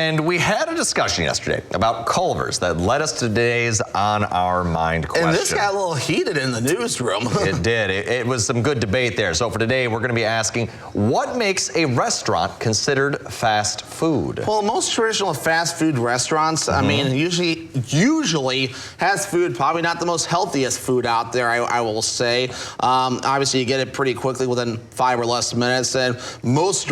And we had a discussion yesterday about Culver's that led us to today's On Our Mind question. And this got a little heated in the newsroom. It did. It was some good debate there. So for today, we're going to be asking, what makes a restaurant considered fast food? Well, most traditional fast food restaurants, I mean, usually has food, probably not the most healthiest food out there, I will say. Obviously, you get it pretty quickly within 5 or less minutes. And most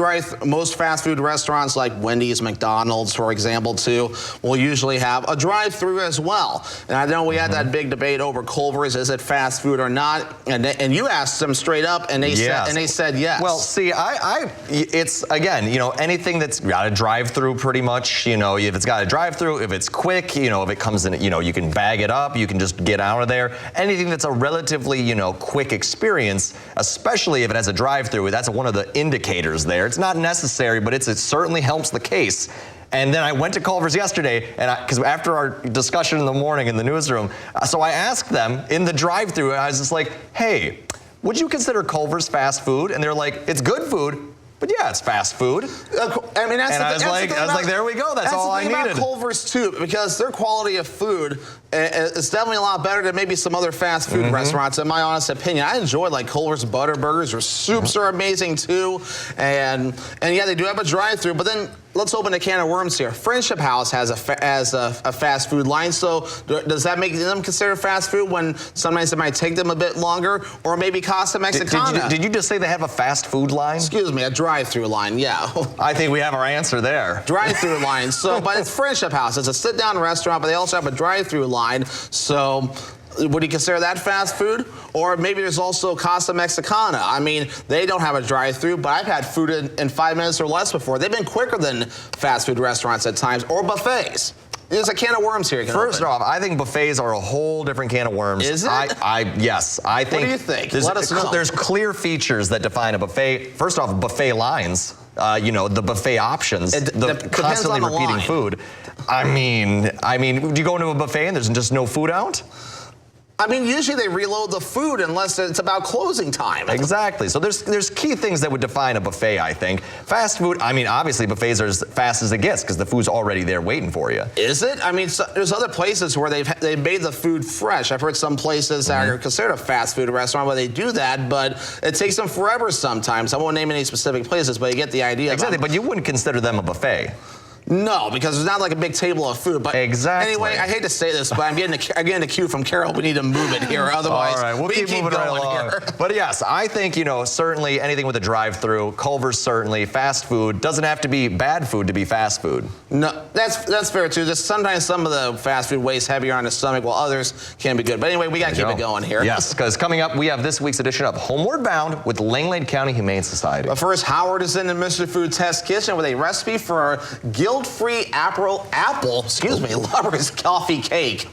fast food restaurants like Wendy's, McDonald's, for example, too, will usually have a drive-through as well. And I know we had that big debate over Culver's, is it fast food or not? And you asked them straight up, and they said yes. Well, see, it's again, you know, anything that's got a drive-through, pretty much. You know, if it's got a drive-through, if it's quick, you know, if it comes in, you know, you can bag it up, you can just get out of there. Anything that's a relatively, you know, quick experience, especially if it has a drive-through, that's one of the indicators there. It's not necessary, but it certainly helps the case. And then I went to Culver's yesterday, and because after our discussion in the morning in the newsroom, so I asked them in the drive-thru, and I was just like, hey, would you consider Culver's fast food? And they're like, it's good food, but yeah, it's fast food. I mean, I was like, there we go. That's all I needed. That's the thing about Culver's too, because their quality of food is definitely a lot better than maybe some other fast food restaurants, in my honest opinion. I enjoy like Culver's butter burgers. Their soups are amazing too, and yeah, they do have a drive-through. But then let's open a can of worms here. Friendship House has a fast food line, so does that make them considered fast food when sometimes it might take them a bit longer, or maybe Casa Mexicana? Did you just say they have a fast food line? Excuse me, a drive-through line, yeah. I think we have our answer there. Drive-through line, so, but it's Friendship House. It's a sit-down restaurant, but they also have a drive-through line, so would you consider that fast food? Or maybe there's also Casa Mexicana. I mean, they don't have a drive-through, but I've had food in 5 minutes or less before. They've been quicker than fast food restaurants at times, or buffets. There's a can of worms here. First off, I think buffets are a whole different can of worms. Is it? Yes, I think. What do you think? Let us know. There's clear features that define a buffet. First off, buffet lines. You know, the buffet options, the constantly repeating food. I mean, do you go into a buffet and there's just no food out? I mean, usually they reload the food unless it's about closing time. Exactly. So there's key things that would define a buffet, I think. Fast food, I mean, obviously buffets are as fast as it gets because the food's already there waiting for you. Is it? I mean, there's other places where they've made the food fresh. I've heard some places that are considered a fast food restaurant where they do that, but it takes them forever sometimes. I won't name any specific places, but you get the idea. Exactly, but you wouldn't consider them a buffet. No, because it's not like a big table of food. But exactly. Anyway, I hate to say this, but I'm getting a cue from Carol. We need to move it here, otherwise all right, we'll keep moving right along. Here. But yes, I think, you know, certainly anything with a drive-through, Culver's certainly, fast food doesn't have to be bad food to be fast food. No, that's fair too. Just sometimes some of the fast food weighs heavier on the stomach, while others can be good. But anyway, we got to keep it going here. Yes, because coming up, we have this week's edition of Homeward Bound with Langlade County Humane Society. But first, Howard is in the Mr. Food Test Kitchen with a recipe for guilt-free apple, Lubbers coffee cake.